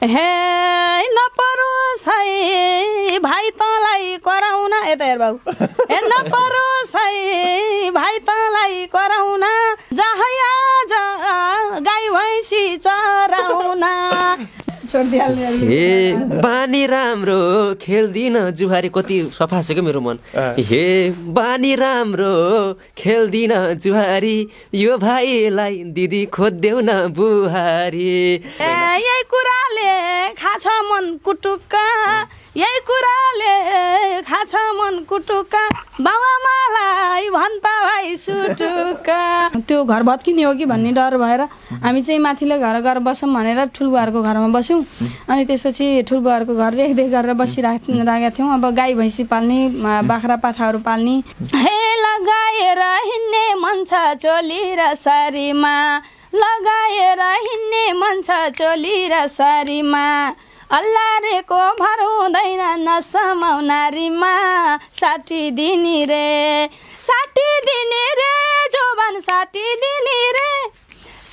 हे नपरोस् है भाइ तँलाई कराउन यता हेर बाबु हे नपरोस् है भाइ तँलाई कराउन जहाँ आज गाई भैँसी चराउन हे बानी राम्रो खेल्दिन जुहारी कति सफा छ क्या मेरो मन हे बानी राम्रो खेल्दिन जुहारी यो भाइलाई दिदी खोज्देऊ न बुहारी यही कुराले खाछ मन कुटुक्का यही कुराले खाछ मन कुटुक्का बाबामालाई भन्छ भाइ सुटुक्का त्यो घर भत्किने हो कि भन्ने डर भएर हामी चाहिँ माथिल्लो घर गएर बसौँ भनेर ठुलबुवाहरूको घरमा बस्यौँ अनि त्यसपछि ठुलबुवाहरूको घर रेखदेख गरेर बसिराखेका थियौँ अब गाई भैँसी पाल्ने बाख्रा पाठाहरू पाल्ने हे लगाएर हिँड्ने मन छ चोली र सारीमा लगाएर हिँड्ने मन छ चोली र सारीमा अल्लारेको भर हुँदैन नसमाउ नारीमा 60 दिनी रे 60 दिनी रे जोबान 60 दिनी रे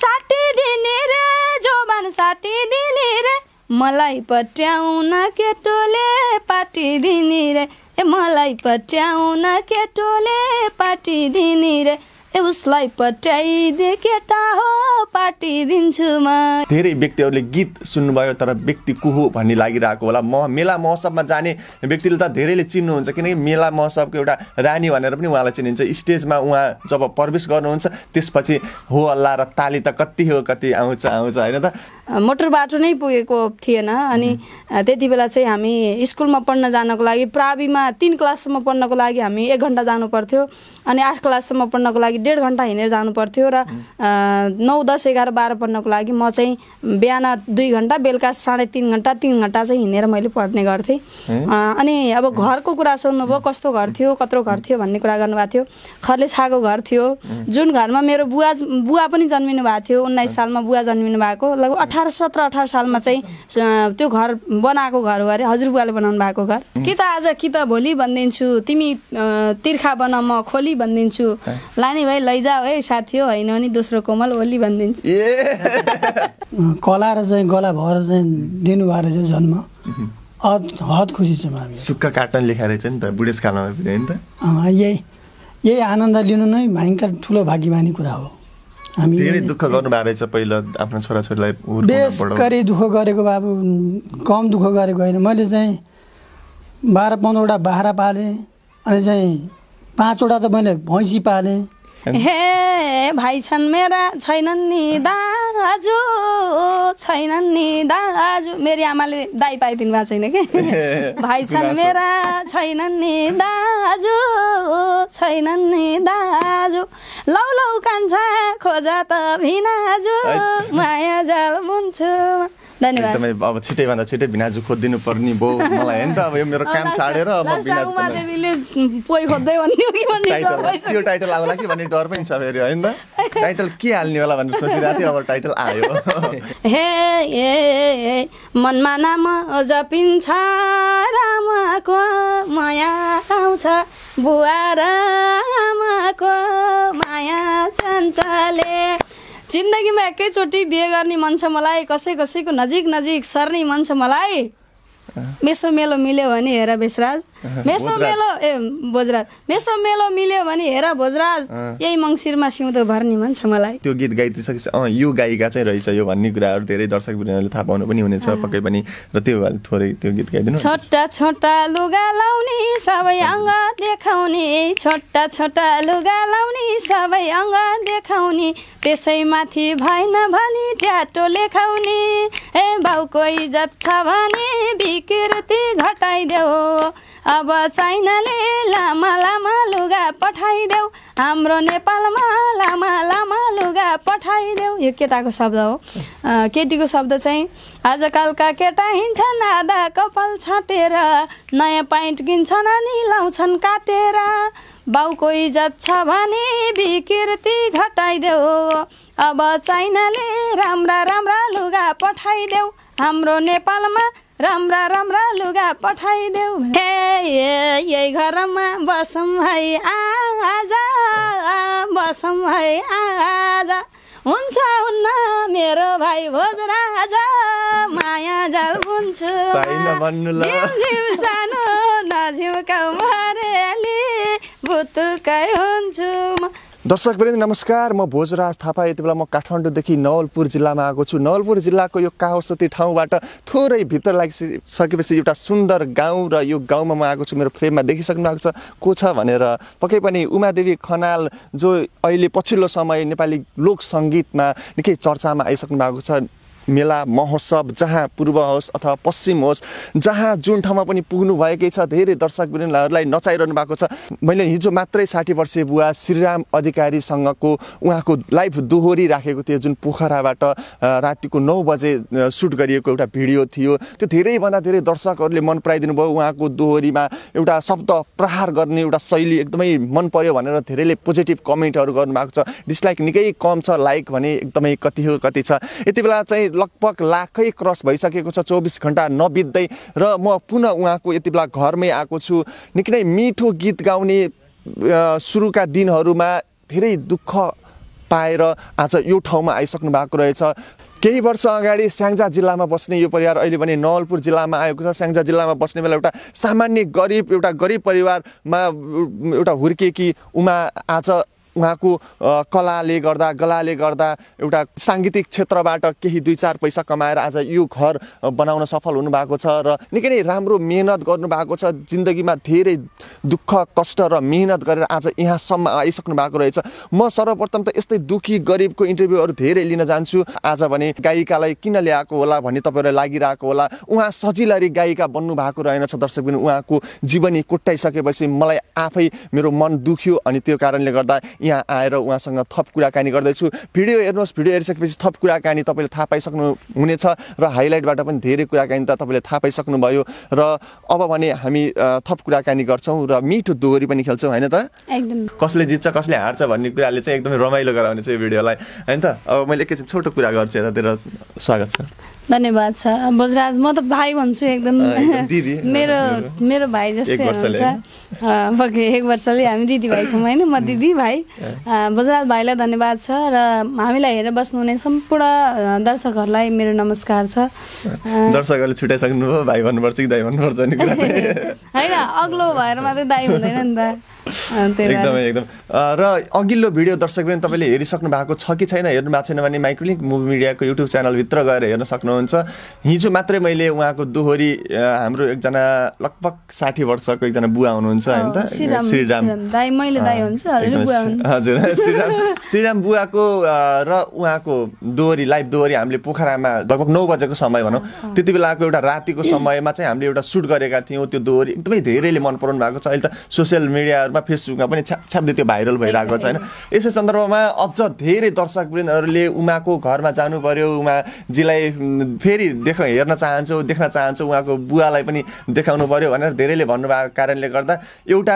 60 दिनी रे जोबान 60 दिनी रे मलाई पट्याउन केटोले पाटी दिनी रे ए मलाई पट्याउन केटोले पाटी दिनी रे ए उसलाई पट्याइदे केटा हो पाटी दिन्छु म धेरै व्यक्तिहरूले गीत सुन्नुभयो तर व्यक्ति को हो भन्ने लागिरहेको होला म मेला महोत्सवमा जाने व्यक्तिले त धेरैले चिन्नुहुन्छ किनकि मेला महोत्सवको एउटा रानी भनेर पनि उहाँलाई चिनिन्छ स्टेजमा उहाँ जब प्रवेश गर्नुहुन्छ त्यसपछि हो अल्लाह र ताली त कति हो कति आउँछ हैन त मोटर बाटो नै पुगेको थिएन अनि त्यति बेला चाहिँ हामी स्कुलमा पढ्न जानको लागि प्राविमा 3 क्लाससम्म पढ्नको लागि हामी 1 घण्टा जानु पर्थ्यो अनि 8 क्लाससम्म पढ्नको लागि 1.5 घण्टा हिँडेर जानु पर्थ्यो र 9, 10, 11, 12 पढ्नको लागि म चाहिँ बिहान 2 घण्टा बेलुका 3.5 घण्टा 3 घण्टा चाहिँ हिँडेर मैले पढ्ने गर्थेँ अनि अब घरको कुरा सोध्नुभयो कस्तो घर थियो कत्रो घर थियो भन्ने कुरा गर्नुभएको थियो खरले छाएको घर थियो जुन घरमा मेरो बुवा पनि जन्मिनु भएको थियो 19 सालमा बुवा जन्मिनु भएको लगभग 17-18 सालमा चाहिँ त्यो घर बनाएको घर हो अरे हजुरबुवाले बनाउनु भएको घर कि त आज कि त भोलि भनिदिन्छु तिमी तिर्खा बना म खोली भनिदिन्छु लाने भाइ लैजाऊ है साथी हो होइन नि दोस्रो कोमल ओली भनिदिन्छु कला र चाहिँ गला भएर चाहिँ दिनुभएर चाहिँ जन्म हद खुसी छु हामी सुक्खा काट्न लेखाएर चाहिँ नि त बुढेसकालमा पनि हैन त यही आनन्द लिनु नै भयंकर ठुलो भाग्यमानी कुरा हो हामी धेरै दुःख गर्नु भएको रहेछ पहिला आफ्नो छोराछोरीलाई बेसकरी दुःख गरेको बाबु कम दुःख गरेको हैन मैले चाहिँ 12-15 वटा बाख्रा पाले अनि चाहिँ 5 वटा त मैले भैँसी पाले हे भाइ छन् मेरा छैनन् नि दाजु छैनन् नि दाजु मेरी आमाले दाइ पाइदिनु भएको छैन के भाइ छन् मेरा छैनन् नि दाजु छैनन् नि दाजु लौ लौ कान्छा खोजा त भिनाजु माया जाल मुन्छु धन्यवाद एकदमै अब छिटै भन्दा छिटै भिनाजु खोज्दिनु पर्ने भो मलाई हैन त अब यो मेरो काम छाडेर म भिनाजु उमादेवीले पोइ खोज्दै भन्ने हो कि भन्ने टाइटल यो टाइटल आउला कि भन्ने डर पनि छ फेरि हैन त टाइटल के हाल्ने होला भनेर सोचिरहेको थिएँ अब टाइटल आयो हे मनमा नाम जपिन्छ रामको माया आउँछ बुवा र आमाको माया चञ्चले जिन्दगीमा एकैचोटि बिहे गर्ने मन छ मलाई कसैको नजिक सर्ने मन छ मलाई मेसो मेलो मिल्यो भने हेर बेसराज मेसो मेलो भोजराज मेसो मेलो मिल्यो भने हेर भोजराज यही मङ्सिरमा सिउँदो भर्ने मन छ मलाई त्यो गीत गाइदिसकेपछि यो गायिका चाहिँ रहेछ यो भन्ने कुराहरू धेरै दर्शकवृन्दले थाहा पाउनु पनि हुनेछ पक्कै पनि र त्यो थोरै त्यो गीत गाइदिनु छोटा छोटा लुगा लाउने सबै अङ्ग देखाउने छोटा छोटा लुगा लाउने सबै अङ्ग देखाउने त्यसैमाथि भएन भने ट्याटो लेखाउने ए बाउको इज्जत छ भने बिकृति घटाइदेऊ अब चाइनाले लामा लामा लुगा पठाइदेऊ हाम्रो नेपालमा लामा लामा लुगा पठाइदेऊ यो केटाको शब्द हो केटीको शब्द चाहिँ आजकलका केटा हिँड्छन् आधा कपाल छाटेर नयाँ प्यान्ट किन्छन् अनि लाउँछन् काटेर बाउको इज्जत छ भने बिकृति घटाइदेऊ अब चाइनाले राम्रा राम्रा लुगा पठाइदेऊ हाम्रो नेपालमा राम्रा राम्रा लुगा पठाइदेऊ यही घरमा बसौँ है आजा बसौँ है आजा हुन्छ हुन्न मेरो भाइ भोजराज माया जा हुन्छु पाइन भन्नु ल झिम सानो नझिम्काउ मरेली भुतुकै हुन्छु म। दर्शकवृन्द नमस्कार, म भोजराज थापा। यति बेला म काठमाडौँदेखि नवलपुर जिल्लामा आएको छु। नवलपुर जिल्लाको यो काहोसती ठाउँबाट थोरै भित्र लागिसकेपछि एउटा सुन्दर गाउँ र यो गाउँमा म आएको छु। मेरो फ्रेममा देखिसक्नु भएको छ को छ भनेर, पक्कै पनि उमादेवी खनाल जो अहिले पछिल्लो समय नेपाली लोक सङ्गीतमा निकै चर्चामा आइसक्नु भएको छ। मेला महोत्सव जहाँ पूर्व होस् अथवा पश्चिम होस्, जहाँ जुन ठाउँमा पनि पुग्नु भएकै छ, धेरै दर्शकवृन्दहरूलाई नचाइरहनु भएको छ। मैले हिजो मात्रै 60 वर्षीय बुवा श्रीराम अधिकारीसँगको उहाँको लाइभ दोहोरी राखेको थिएँ, जुन पोखराबाट रातिको 9 बजे सुट गरिएको एउटा भिडियो थियो। त्यो धेरैभन्दा धेरै दर्शकहरूले मन पराइदिनु भयो। उहाँको दोहोरीमा एउटा शब्द प्रहार गर्ने एउटा शैली एकदमै मन पर्यो भनेर धेरैले पोजिटिभ कमेन्टहरू गर्नुभएको छ। डिसलाइक निकै कम छ, लाइक भने एकदमै कति हो कति छ। यति बेला चाहिँ लगभग लाखै क्रस भइसकेको छ, 24 घण्टा नबित्दै, र म पुनः उहाँको यति बेला घरमै आएको छु। निकै नै मिठो गीत गाउने सुरुका दिनहरूमा धेरै दुःख पाएर आज यो ठाउँमा आइसक्नु भएको रहेछ। केही वर्ष अगाडि स्याङ्जा जिल्लामा बस्ने यो परिवार अहिले भने नवलपुर जिल्लामा आएको छ। स्याङ्जा जिल्लामा बस्ने बेला एउटा सामान्य एउटा गरिब परिवारमा एउटा हुर्केकी उमा आज उहाँको कलाले गर्दा गलाले गर्दा एउटा साङ्गीतिक क्षेत्रबाट केही 2-4 पैसा कमाएर आज यो घर बनाउन सफल हुनुभएको छ र निकै नै राम्रो मेहनत गर्नुभएको छ। जिन्दगीमा धेरै दुःख कष्ट र मेहनत गरेर आज यहाँसम्म आइसक्नु भएको रहेछ। म सर्वप्रथम त यस्तै दुःखी गरिबको इन्टरभ्यूहरू धेरै लिन जान्छु। आज भने गायिकालाई किन ल्याएको होला भन्ने तपाईँहरूलाई लागिरहेको होला। उहाँ सजिलै गायिका बन्नु भएको रहेनछ। दर्शकबिन उहाँको जीवनी कोट्टाइसकेपछि मलाई आफै मेरो मन दुख्यो, अनि त्यो कारणले गर्दा यहाँ आएर उहाँसँग थप कुराकानी गर्दैछु। भिडियो हेर्नुहोस्, भिडियो हेरिसकेपछि थप कुराकानी तपाईँले थाहा पाइसक्नु हुनेछ र हाइलाइटबाट पनि धेरै कुराकानी त तपाईँले थाहा पाइसक्नुभयो। र अब भने हामी थप कुराकानी गर्छौँ र मिठो दोहोरी पनि खेल्छौँ, होइन त? एकदम। कसले जित्छ कसले हार्छ भन्ने कुराले चाहिँ एकदमै रमाइलो गराउने छ यो भिडियोलाई, होइन त? अब मैले एकैछिन छोटो कुरा गर्छु, यतातिर स्वागत छ। धन्यवाद छ भोजराज। म त भाइ भन्छु एकदम, मेरो भाइ जस्तै हुन्छ। पक्कै 1 वर्षले हामी दिदी भाइ छौँ, होइन? म दिदी भाइ। भोजराज भाइलाई धन्यवाद छ र हामीलाई हेरेर बस्नुहुने सम्पूर्ण दर्शकहरूलाई मेरो नमस्कार छ। दर्शकहरूले छुट्याइसक्नु भयो, भाइ भन्नुपर्छ कि दाइ भन्नुपर्छ भन्ने कुरा चाहिँ होइन, अग्लो भएर मात्रै दाइ हुँदैन नि त। एकदम र अघिल्लो भिडियो दर्शकवृन्द तपाईँले हेरिसक्नु भएको छ कि छैन, हेर्नु भएको छैन भने माइक्रोलिङ्क मुभी मिडियाको युट्युब च्यानलभित्र गएर हेर्न सक्नुहुन्छ। हिजो मात्रै मैले उहाँको दोहोरी, हाम्रो एकजना लगभग 60 वर्षको एकजना बुवा हुनुहुन्छ, होइन त? श्रीराम दाइ, मैले दाइ हुन्छ, हजुर। श्रीराम बुवाको र उहाँको दोहोरी, लाइभ दोहोरी हामीले पोखरामा लगभग 9 बजेको समय भनौँ, त्यति बेलाको एउटा रातिको समयमा चाहिँ हामीले एउटा सुट गरेका थियौँ। त्यो दोहोरी एकदमै धेरैले मन पराउनु भएको छ। अहिले त सोसियल मिडियाहरूमा फेसबुकमा पनि छ्याप्दै त्यो भाइरल भइरहेको छ, होइन? यसै सन्दर्भमा अझ धेरै दर्शकवृन्दहरूले उमाको घरमा जानु पर्यो, उमाजीलाई फेरि हेर्न चाहन्छु, देख्न चाहन्छु, उहाँको बुवालाई पनि देखाउनु पर्यो भनेर धेरैले भन्नुभएको कारणले गर्दा एउटा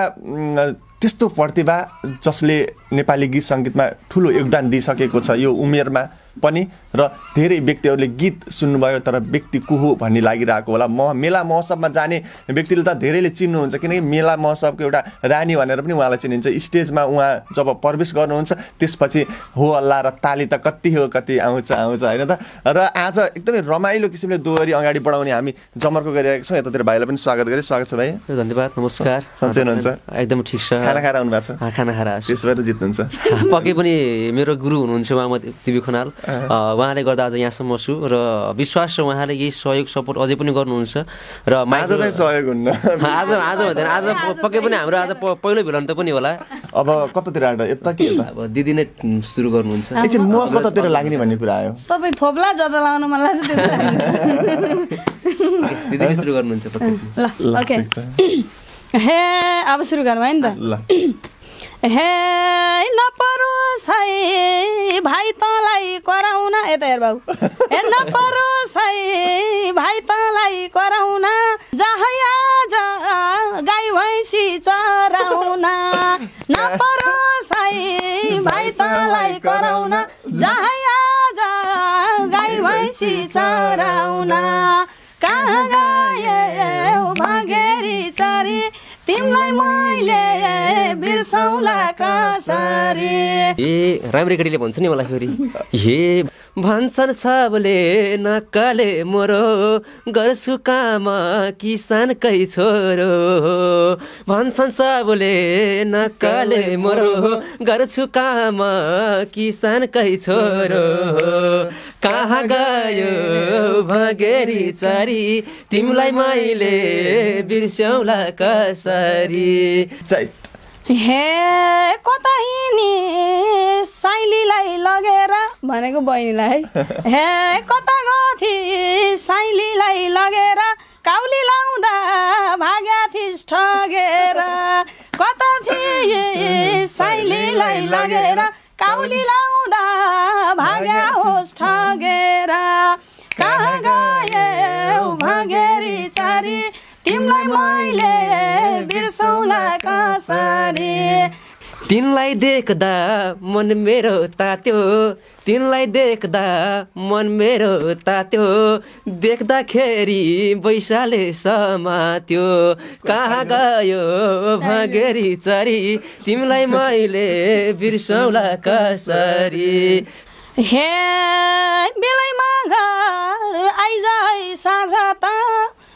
त्यस्तो प्रतिभा जसले नेपाली गीत सङ्गीतमा ठुलो योगदान दिइसकेको छ यो उमेरमा पनि, र धेरै व्यक्तिहरूले गीत सुन्नुभयो तर व्यक्ति को हो भन्ने लागिरहेको होला। मेला महोत्सवमा जाने व्यक्तिले त धेरैले चिन्नुहुन्छ, किनकि मेला महोत्सवको एउटा रानी भनेर पनि उहाँलाई चिनिन्छ। स्टेजमा उहाँ जब प्रवेश गर्नुहुन्छ त्यसपछि हो अल्लाह र ताली त कति हो कति आउँछ, होइन त? र आज एकदमै रमाइलो किसिमले दोहोरी अगाडि बढाउने हामी जमर्को गरिरहेको छौँ। यतातिर भाइलाई पनि स्वागत गरेँ। स्वागत छ भाइ। धन्यवाद, नमस्कार। सन्चै हुनुहुन्छ? एकदम ठिक छ। खाना खाएर आउनु भएको छ? खाना खाएर आएको छु। त्यसो भएर जित्नुहुन्छ। पक्कै पनि मेरो गुरु हुनुहुन्छ उहाँदेवी खनाल, उहाँले गर्दा आज यहाँसम्म छु र विश्वास छ उहाँले यही सहयोग सपोर्ट अझै पनि गर्नुहुन्छ। र आज चाहिँ सहयोग हुन्न, आज भन्दैन, आज पक्कै पनि हाम्रो आज पहिलो भिलन त पनि होला। अब कतातिर आएर यता के यता? अब दिदी नै सुरु गर्नुहुन्छ। एकछिन म कतातिर लाग्ने भन्ने कुरा आयो। तपाईँ थोप्ला जता लाउनु मन लाग्छ दिदी नै सुरु गर्नुहुन्छ पक्कै। ल ओके, हे अब सुरु गरौँ, है नि त? ल। हे नपरोस् है भाइ तँलाई कराउन, यता हेर बाबु। हे नपरोस् है भाइ तँलाई कराउन, जहाँ आज गाई भैँसी चराउन। नपरोस् है भाइ तँलाई कराउन, जहाँ आज गाई भैँसी चराउन। कहाँ गए भागेरी चरी, तिमीलाई मैले बिर्सौला कसरी। ए राम्रै केटीले भन्छ नि मलाई फेरि हे भन्छन् सबले नक्कले मोरो गर्छु काम किसानकै छोरो भन्छन् सबले नक्कले मोरो गर्छु काम किसानकै छोरो कहाँ गयो भगेरी चरी तिमीलाई मैले बिर्स्यौला कसरी। हे कता हिँडी साइलीलाई लगेर भनेको बहिनीलाई हे कता गथी साइलीलाई लगेर काउली लाउँदा भाग्या थिस ठगेर कता थिए साइलीलाई लगेर काउली लाउँदा भाग्या होस् ठगेर कहाँ गयो भगेरी चारी तिमीलाई मैले बिर्सौला कसरी। तिनलाई देख्दा मन मेरो तात्यो तिनलाई देख्दा मन मेरो तात्यो देख्दाखेरि बैशाले समात्यो कहाँ गयो भगेरी चरी तिमीलाई मैले बिर्सौला कसरी। हे बेलैमा घर आइज है साँझ त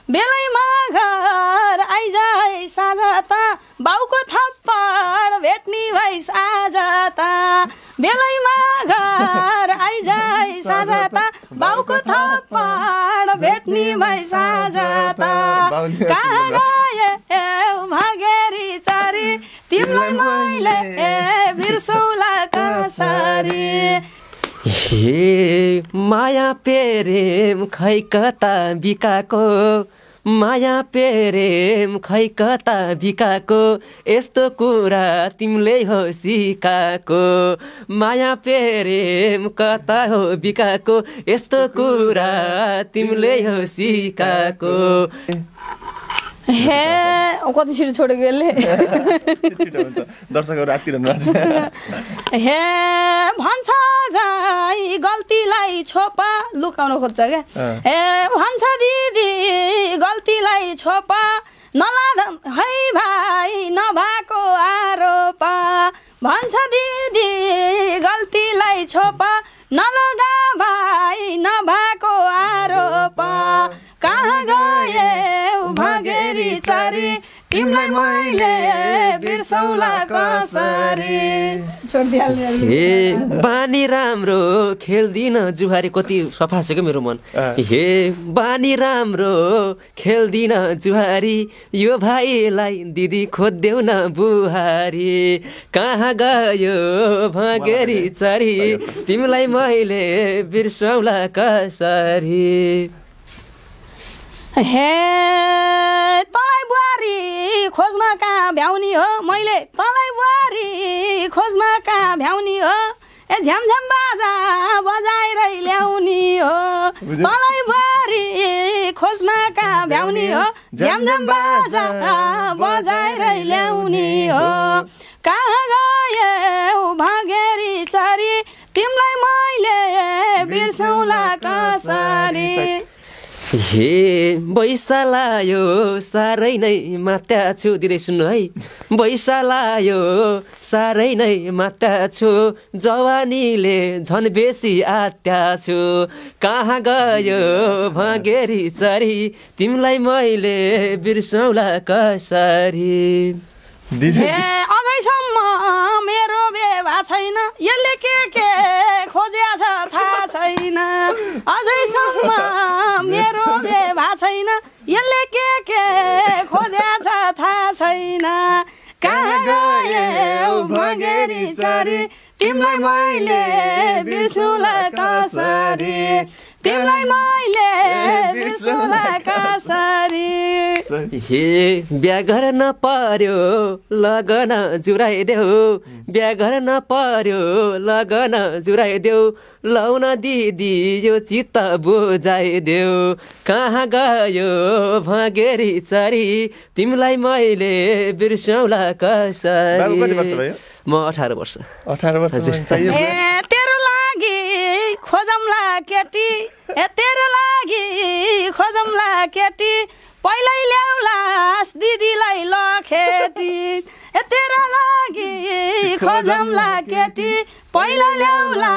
बेलैमा घर आइज है साँझ त बाउको थप्पड भेट्ने भइस आज त बेलैमा घर आइज है साँझ त बाउको थप्पड भेट्ने भइस आज त कहाँ गए भगेरी चरी तिमीलाई मैले बिर्सौला कसरी। हे माया प्रेम खै कता बिकाको माया प्रेम खै कता बिकाको यस्तो कुरा तिमीले हो सिकाको माया प्रेम कता हो बिकाको यस्तो कुरा तिमीले हो सिकाको। हे कति छिटो छोडेको यसले दर्शकहरू आत्तिरहनु भएको छ। हे भन्छ झै गल्तीलाई छोपा लुकाउन खोज्छ क्या हे भन्छ दिदी गल्तीलाई छोपा नलाद है भाइ नभएको आरोप भन्छ दिदी गल्तीलाई छोपा नलगा भाइ नभएको आरोप कहाँ गए भगेरी चरी तिमीलाई मैले बिर्सौला कसरी। हे बानी राम्रो खेल्दिन जुहारी कति सफा छ क्या मेरो मन हे बानी राम्रो खेल्दिन जुहारी यो भाइलाई दिदी खोज्देऊ न बुहारी कहाँ गयो भगेरी चरी तिमीलाई मैले बिर्सौला कसरी। हे तँलाई बुहारी खोज्न कहाँ भ्याउनी हो मैले तँलाई बुहारी खोज्न कहाँ भ्याउनी हो ए झ्यामझ्याम बाजा बजाएर ल्याउनी हो तँलाई बुहारी खोज्न कहाँ भ्याउनी हो झ्यामझ्याम बाजा बजाएर ल्याउनी हो कहाँ गयो भगेरी चरी तिमीलाई मैले बिर्सौला कसरी। हे बैसा लायो साह्रै नै मात्या छु दिँदै सुन्नु है बैसा लायो साह्रै नै मात्या छु जवानीले झन् बेसी आत्या छु कहाँ गयो भगेरी चरी तिमीलाई मैले बिर्सौला कसरी। हे अझैसम्म मेरो बेवा छैन यसले के खोज्या छ थाहा छैन अझैसम्म मेरो बेवा छैन यसले के खोज्या छ थाहा छैन कहाँ गयो भगेरी चरी तिमीलाई मैले बिर्सौला कसरी तिमीलाई मैले बिर्सौला कसरी। हे बिहा गर्न पर्यो लगन जुराइदेऊ बिहा गर्न पर्यो लगन जुराइदेऊ लाउन दिदी यो चित्त बुझाइदेऊ कहाँ गयो भगेरी चरी तिमीलाई मैले बिर्सौला कसरी। म 18 वर्ष। 18 वर्ष तेरो लागि खोजौँला केटी तेरो लागि खोजौँला केटी पहिल्यै ल्याउलास दिदीलाई लखेटी तेरा लागि खोजौँला केटी पहिला ल्याउला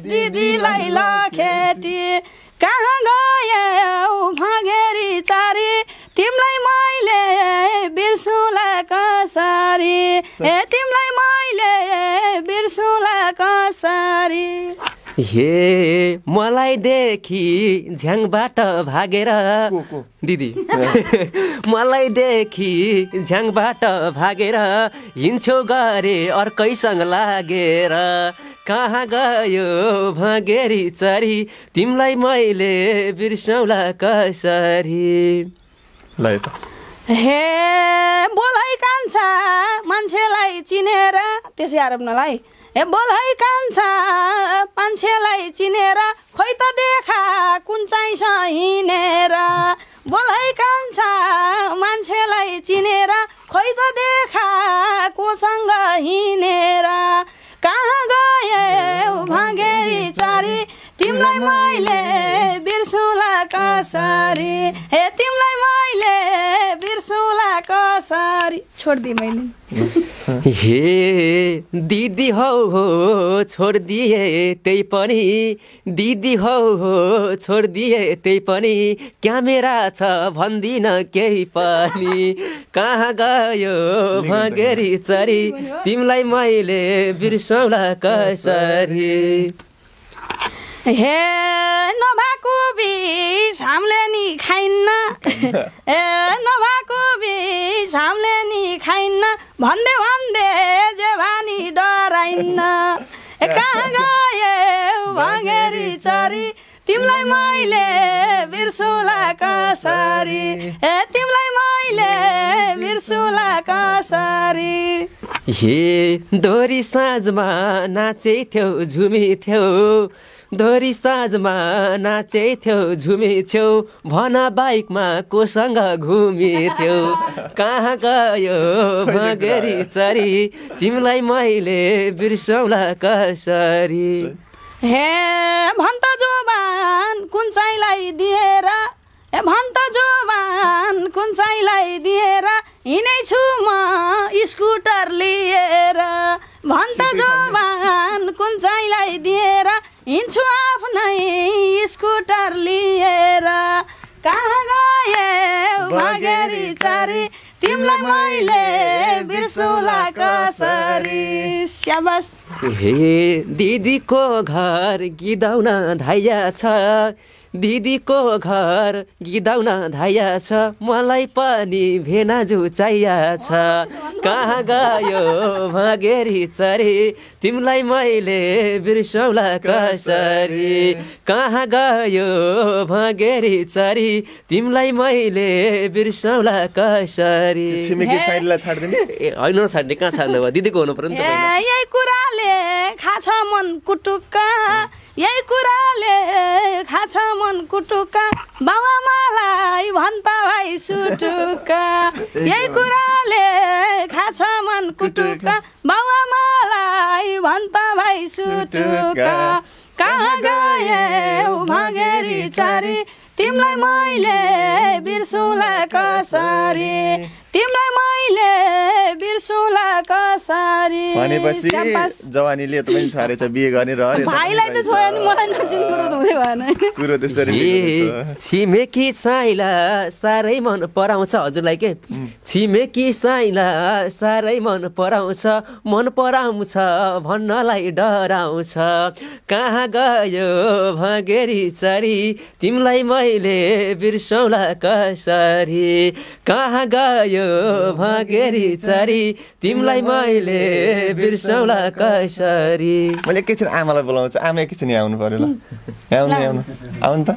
दिदीलाई लखेटी कहाँ गयौ भागेरी चारी तिमीलाई मैले बिर्सुला कसरी तिमीलाई मैले बिर्सुला कसरी हे मलाई देखि झ्याङबाट भागेर दिदी मलाई देखि झ्याङबाट भागेर हिँड्छौ गरे अर्कैसँग लागेर कहाँ गयो भागेरी चरी तिमीलाई मैले बिर्सौँला कसरी हे बोलै कान्छा मान्छेलाई चिनेर त्यसै आरोपनालाई हे बोलै कान्छा मान्छेलाई चिनेर खोइ त देखा कुन चाहिँ हिँडेर बोलै कान्छा मान्छेलाई चिनेर खोइ त देखा कोसँग हिँडेर कहाँ गयौ भागेरी चारी तिमीलाई मैले बिर्सुला कसरी हे तिमीलाई मैले बिर्सुला कसरी छोड्दिए मैले हे दिदी हौ हो छोडिदिए त्यही पनि दिदी हौ हो छोडिदिए त्यही पनि क्यामेरा छ भन्दिन केही पनि कहाँ गयो भागेरी चरी तिमीलाई मैले बिर्सौँला कसरी हे नभएको बिच हामीले नि खाइन्न ए नभएको बिच हामीले नि खाइन्न भन्दै भन्दै जेवानी डराइन्न कहाँ गयौ भागेरी चरी तिमीलाई मैले बिर्सुला कसरी तिमीलाई मैले बिर्सुला कसरी हे दोरी साँझमा नाचेथ्यौ झुमिथ्यौ दोरी साँझमा नाचेथ्यौ झुमेथ्यौ भन बाइकमा कोसँग घुमेथ्यौ कहाँ गयो भागेरी चरी तिमीलाई मैले बिर्सौँला कसरी हे भन्छ जोबान कुन चाहिँलाई दिएर भन्छ जोबान कुन चाहिँलाई दिएर हिँडेछु म स्कुटर लिएर भन्छ जोबान कुन चाहिँलाई दिएर हिँड्छु आफ्नै स्कुटर लिएर कहाँ गयौ भागेरी चारी तिमीलाई मैले बिर्सुला कसरी स्याबास हे दिदीको घर गिदाउन धाइया छ दिदीको घर गिदाउन धाइया छ मलाई पनि भेनाजु चाहिया छ कहाँ गयो भागेरी चरी तिमीलाई मैले बिर्सौँला कसरी कहाँ गयो भागेरी चरी तिमीलाई मैले बिर्सौँला कसरी छिमेकी साइडलाई छाड्दिने ए होइन छाड्ने कहाँ छाड्नु भयो दिदीको हुनु पर्यो नि त यही कुराले खाछ मन कुटुक्का यही कुराले खाछ मन कुटुक्का बाबामालाई भन्छ भाइ सुटुक्का यही कुराले खाछ मन कुटुक्का बाबामालाई भन्छ भाइ सुटुक्का कहाँ गयौ भागेरी चारी तिमीलाई मैले बिर्सुला कसरी तिमीलाई मैले बिर्सुला कसरी भनेपछि जवानीले तपाईँ छारेछ बिहे गर्ने र भाइलाई त छोयो नि मलाई नचिन कुरो त हुँदै भएन कुरो त्यसरी छिमेकी साइला साह्रै मन पराउँछ हजुरलाई के छिमेकी साइला साह्रै मन पराउँछ भन्नलाई डराउँछ कहाँ गयो भागेरी चरी तिमीलाई मैले बिर्सौँला कसरी कहाँ गयो भागेरी चरी तिमीलाई मैले बिर्सौँला कसरी मैले एकैछिन आमालाई बोलाउँछु आमा एकैछिन यहाँ आउनु पर्यो ल आउनु त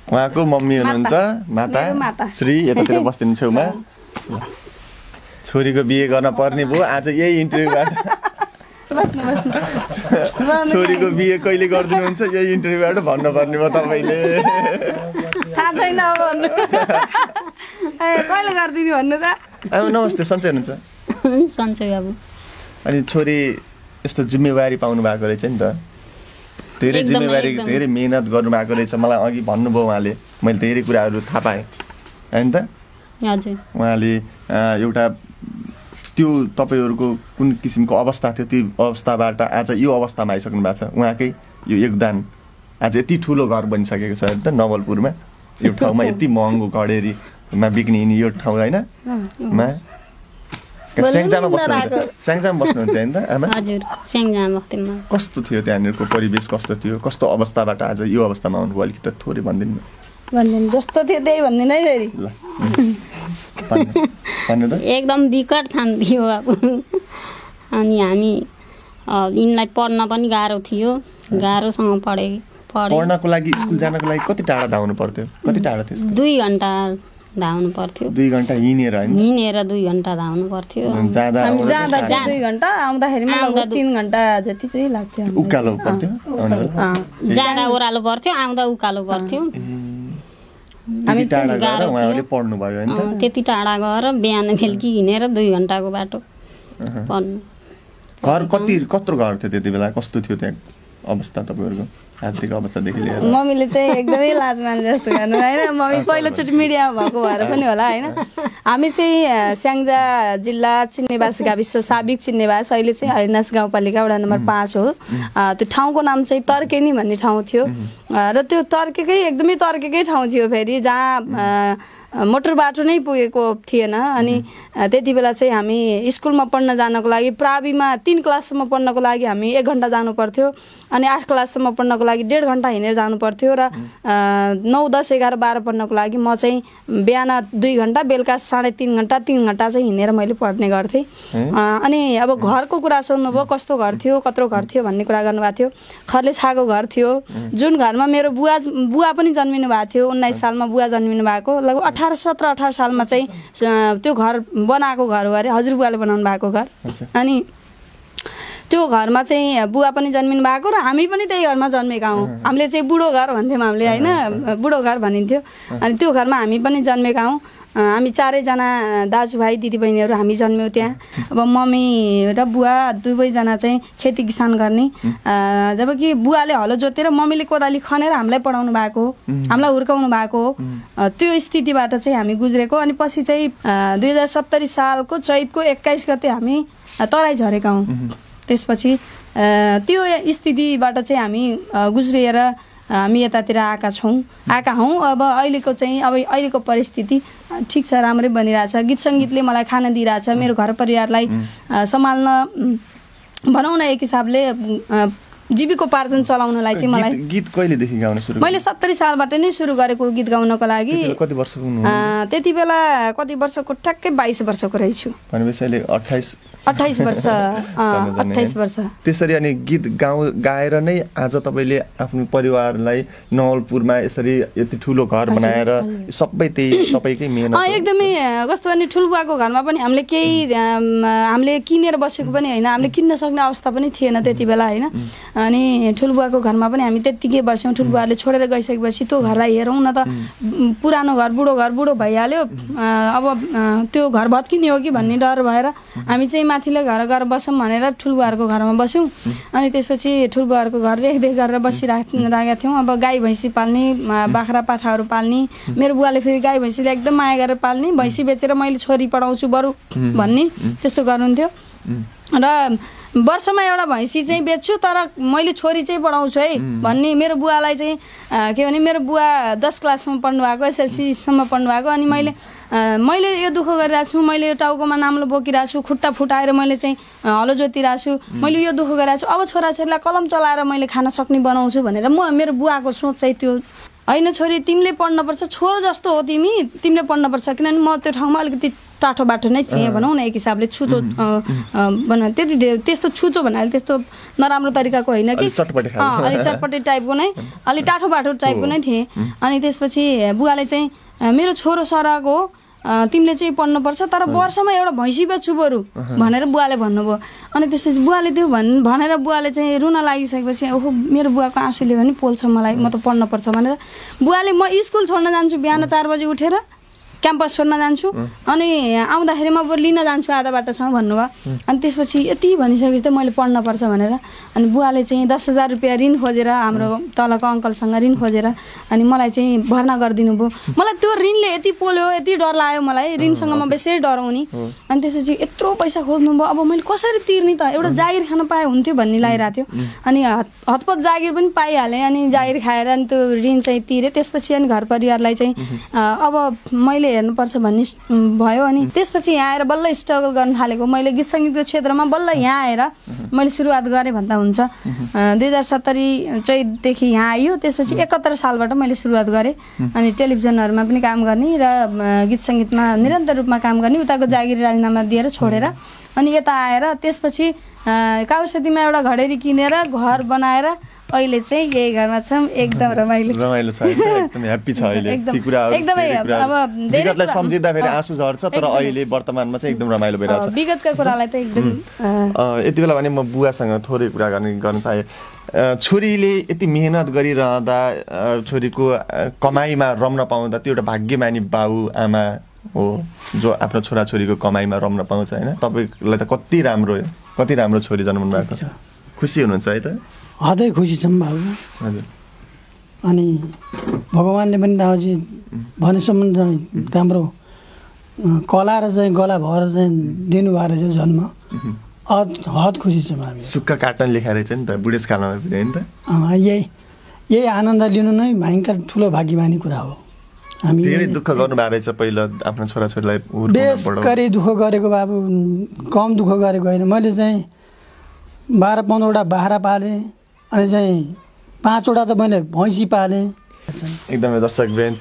उहाँको मम्मी हुनुहुन्छ माता श्री यतातिर बस्दिनु छेउमा छोरीको बिहे गर्न पर्ने भयो आज यही इन्टरभ्यूबाट छोरीको बिहे कहिले गरिदिनुहुन्छ यही इन्टरभ्यूबाट भन्नुपर्ने भयो तपाईँले थाहा छैन भन्नु कहिले गरिदिनु भन्नु त नमस्ते सन्चै हुनुहुन्छ सन्चै बाबु अनि छोरी यस्तो जिम्मेवारी पाउनु भएको रहेछ नि त धेरै जिम्मेवारी धेरै मेहनत गर्नुभएको रहेछ मलाई अघि भन्नुभयो उहाँले मैले धेरै कुराहरू थाहा पाएँ होइन त हजुर उहाँले एउटा त्यो तपाईँहरूको कुन किसिमको अवस्था थियो, त्यो अवस्थाबाट आज यो अवस्थामा आइसक्नु भएको छ। उहाँकै यो योगदान आज यति ठुलो घर बनिसकेको छ त नवलपुरमा, यो ठाउँमा यति महँगो घडेरीमा बिक्ने यो ठाउँ होइन मा स्याङ्जामा बस्नुहुन्थ्यो होइन त आमा? हजुर स्याङ्जामा बस्थेँ। कस्तो थियो त्यहाँनिरको परिवेश, कस्तो थियो, कस्तो अवस्थाबाट आज यो अवस्थामा आउनुभयो, अलिकति थोरै भनिदिनु भन्दिनु जस्तो थियो त्यही भन्दिनु है फेरि। एकदम विकट ठाउँ थियो अब। अनि हामी यिनलाई पढ्न पनि गाह्रो थियो, गाह्रोसँग पढ्नको लागि स्कुल जानको लागि कति टाढा धाउनु पर्थ्यो? कति टाढा थियो? 2 घन्टा धाउनु पर्थ्यो। 2 घन्टा हिँडेर होइन? हिँडेर 2 घन्टा धाउनु पर्थ्यो। जाँदा 2 घन्टा, आउँदाखेरि 3 घन्टा जति चाहिँ लाग्थ्यो। उकालो पर्थ्यो, जाँदा ओह्रालो पर्थ्यो, आउँदा उकालो पर्थ्यो। हामी टाढा गएर उहाँहरूले पढ्नु भयो होइन? त्यति टाढा गएर बिहान बेलुकी हिँडेर 2 घन्टाको बाटो पढ्नु। घर कत्रो घर थियो त्यति बेला? कस्तो थियो त्यहाँ अवस्था तपाईँहरूको आर्थिक अवस्थादेखि लिएर? मम्मीले चाहिँ एकदमै लाज माने जस्तो गर्नु होइन। मम्मी पहिलोचोटि मिडियामा भएको भएर पनि होला होइन। हामी चाहिँ स्याङ्जा जिल्ला चिन्नेबास गाविस साबिक चिन्नेबास, अहिले चाहिँ हरिनास गाउँपालिका वडा नम्बर 5 हो। त्यो ठाउँको नाम चाहिँ तर्केनी भन्ने ठाउँ थियो र त्यो एकदमै तर्केकै ठाउँ थियो फेरि, जहाँ मोटर बाटो नै पुगेको थिएन। अनि त्यति बेला चाहिँ हामी स्कुलमा पढ्न जानको लागि प्राविमा 3 क्लाससम्म पढ्नको लागि हामी 1 घन्टा जानु पर्थ्यो, अनि 8 क्लाससम्म पढ्नको लागि 1.5 घन्टा हिँडेर जानु पर्थ्यो, र 9, 10, 11, 12 पढ्नको लागि म चाहिँ बिहान 2 घन्टा, बेलुका 3.5 घन्टा 3 घन्टा चाहिँ हिँडेर मैले पढ्ने गर्थेँ। अनि अब घरको कुरा सोध्नुभयो, कस्तो घर थियो, कत्रो घर थियो भन्ने कुरा गर्नुभएको थियो। खरले छाएको घर थियो, जुन घरमा मेरो बुवा पनि जन्मिनु भएको थियो। 19 सालमा बुवा जन्मिनु भएको, लगभग 17-18 सालमा चाहिँ त्यो घर बनाएको घर हो अरे, हजुरबुवाले बनाउनु भएको घर। अनि त्यो घरमा चाहिँ बुवा पनि जन्मिनु भएको र हामी पनि त्यही घरमा जन्मेका हौँ। हामीले चाहिँ बुढो घर भन्थ्यौँ हामीले होइन, बुढो घर भनिन्थ्यो। अनि त्यो घरमा हामी पनि जन्मेका हौँ। हामी 4 जना दाजुभाइ दिदीबहिनीहरू हामी जन्म्यौँ त्यहाँ। अब मम्मी र बुवा दुवैजना चाहिँ खेती किसान गर्ने, जबकि बुवाले हलो जोतेर मम्मीले कोदाली खनेर हामीलाई पढाउनु भएको, हामीलाई हुर्काउनु भएको, त्यो स्थितिबाट चाहिँ हामी गुज्रेको। अनि पछि चाहिँ 2070 सालको चैतको 21 गते हामी तराई झरेका हौँ। त्यसपछि त्यो स्थितिबाट चाहिँ हामी गुज्रिएर हामी यतातिर आएका हौँ। अब अहिलेको परिस्थिति ठिक छ, राम्रै बनिरहेछ। गीत सङ्गीतले मलाई खाना दिइरहेछ, मेरो घर परिवारलाई सम्हाल्न भनौँ न एक हिसाबले जीविकोपार्जन चलाउनलाई चाहिँ मलाई। गीत कहिलेदेखि गाउन सुरु? मैले 70 सालबाट नै सुरु गरेको गीत गाउनको लागि। कति वर्षको हुनु? त्यति बेला कति वर्षको? ठ्याक्कै 22 वर्षको रहेछु। भनेपछि अहिले 28 वर्ष। 28 वर्ष। त्यसरी अनि गीत गाएर नै आज तपाईँले आफ्नो परिवारलाई नवलपुरमा यसरी यति ठुलो घर बनाएर सबै त्यही तपाईँकै मेहनत? एकदमै। कस्तो भने ठुलबुवाको घरमा पनि हामीले किनेर बसेको पनि होइन, हामीले किन्न सक्ने अवस्था पनि थिएन त्यति बेला होइन। अनि ठुलबुवाको घरमा पनि हामी त्यत्तिकै बस्यौँ। ठुलबुवाले छोडेर गइसकेपछि त्यो घरलाई हेरौँ न त, पुरानो घर बुढो भइहाल्यो, अब त्यो घर भत्किने हो कि भन्ने डर भएर हामी चाहिँ माथिल्लो घर गएर बसौँ भनेर ठुलबुवाहरूको घरमा बस्यौँ। अनि त्यसपछि ठुलबुवाहरूको घर रेखदेख गरेर बसिराखेका थियौँ। अब गाई भैँसी पाल्ने, बाख्रा पाठाहरू पाल्ने, मेरो बुवाले फेरि गाई भैँसीले एकदम माया गरेर पाल्ने, भैँसी बेचेर मैले छोरी पढाउँछु बरु भन्ने त्यस्तो गर्नुहुन्थ्यो। र वर्षमा एउटा भैँसी चाहिँ बेच्छु तर मैले छोरी चाहिँ पढाउँछु है भन्ने मेरो बुवालाई चाहिँ के भने मेरो बुवा 10 क्लासमा पढ्नु भएको, एसएलसीसम्म पढ्नु भएको। अनि मैले यो दुःख गरिरहेको छु, मैले यो टाउकोमा नाम्लो बोकिरहेको छु, खुट्टा फुटाएर मैले चाहिँ हलो जोतिरहेको छु, मैले यो दुःख गरिरहेको छु, अब छोराछोरीलाई कलम चलाएर मैले खान सक्ने बनाउँछु भनेर मेरो बुवाको सोच चाहिँ त्यो होइन, छोरी तिमीले पढ्नुपर्छ, छोरो जस्तो हो तिमीले पढ्नुपर्छ। किनभने म त्यो ठाउँमा अलिकति टाठो बाटो नै थिएँ भनौँ न, एक हिसाबले छुचो त्यस्तो छुचो भन्नाले त्यस्तो नराम्रो तरिकाको होइन कि, अलिक चटपटे टाइपको नै, अलिक टाठो बाटो टाइपको नै थिएँ। अनि त्यसपछि बुवाले चाहिँ मेरो छोरो सरको तिमीले चाहिँ पढ्नुपर्छ तर वर्षमा एउटा भैँसी बेच्छु बरु भनेर बुवाले भन्नुभयो। अनि त्यसपछि बुवाले त्यो भनेर बुवाले चाहिँ रुन लागिसकेपछि ओहो मेरो बुवाको आँसुले पनि पोल्छ मलाई, म त पढ्नुपर्छ भनेर बुवाले म स्कुल छोड्न जान्छु बिहान 4 बजी उठेर क्याम्पस छोड्न जान्छु अनि आउँदाखेरि म लिन जान्छु आधा बाटोसम्म भन्नुभयो अनि त्यसपछि यति भनिसकेपछि त मैले पढ्नुपर्छ भनेर अनि बुवाले चाहिँ 10,000 रुपियाँ ऋण खोजेर हाम्रो तलको अङ्कलसँग ऋण खोजेर अनि मलाई चाहिँ भर्ना गरिदिनु भयो मलाई त्यो ऋणले यति पोल्यो यति डर लाग्यो मलाई ऋणसँग म बेसै डराउने अनि त्यसपछि यत्रो पैसा खोज्नु भयो अब मैले कसरी तिर्ने त एउटा जागिर खान पाए हुन्थ्यो भन्ने लागिरहेको थियो अनि हतपत जागिर पनि पाइहालेँ अनि जागिर खाएर अनि त्यो ऋण चाहिँ तिरेँ त्यसपछि अनि घर परिवारलाई चाहिँ अब मैले हेर्नुपर्छ भन्ने भयो अनि त्यसपछि यहाँ आएर बल्ल स्ट्रगल गर्न थालेको मैले गीत सङ्गीतको क्षेत्रमा बल्ल यहाँ आएर मैले सुरुवात गरेँ भन्दा हुन्छ 2070 चैतदेखि यहाँ आयो त्यसपछि 71 सालबाट मैले सुरुवात गरेँ अनि टेलिभिजनहरूमा पनि काम गर्ने र गीत सङ्गीतमा निरन्तर रूपमा काम गर्ने उताको जागिर राजीनामा दिएर छोडेर अनि यता आएर त्यसपछि काउसतीमा एउटा घडेरी किनेर घर बनाएर अहिले चाहिँ यही घरमा छौँ एकदम रमाइलो छ एकदम ह्याप्पी छ अहिले ती कुराहरु एकदमै अब विगतलाई सम्झिँदा फेरि आँसु झर्छ तर अहिले वर्तमानमा चाहिँ एकदम रमाइलो भइरहेछ विगतका कुरालाई त एकदम यति बेला भने म बुवासँग थोरै कुरा गर्न चाहे छोरीले यति मेहनत गरिरहँदा छोरीको कमाइमा रम्न पाउँदा त्यो एउटा भाग्यमानी बाउ आमा हो जो आफ्नो छोराछोरीको कमाइमा रम्न पाउँछ होइन तपाईँलाई त कति राम्रो छोरी जन्मनु भएको खुसी हुनुहुन्छ है त हदै खुसी छौँ बाबु हजुर अनि भगवान्ले पनि राजी भनेसम्म राम्रो कला र चाहिँ गला भएर चाहिँ दिनुभएको रहेछ जन्म हद खुसी छौँ हामी सुक्खा काट्न लेखाएर चाहिँ नि त बुढेसकालमा फेरि होइन त यही आनन्द लिनु नै भयङ्कर ठुलो भाग्यमानी कुरा हो हामी धेरै दुःख गर्नुभएको रहेछ पहिला आफ्नो छोराछोरीलाई बेसकरी दुःख गरेको बाबु कम दुःख गरेको होइन मैले चाहिँ 12-15वटा बाख्रा पालेँ अनि चाहिँ 5वटा त मैले भैँसी पालेँ एकदमै दर्शक बेन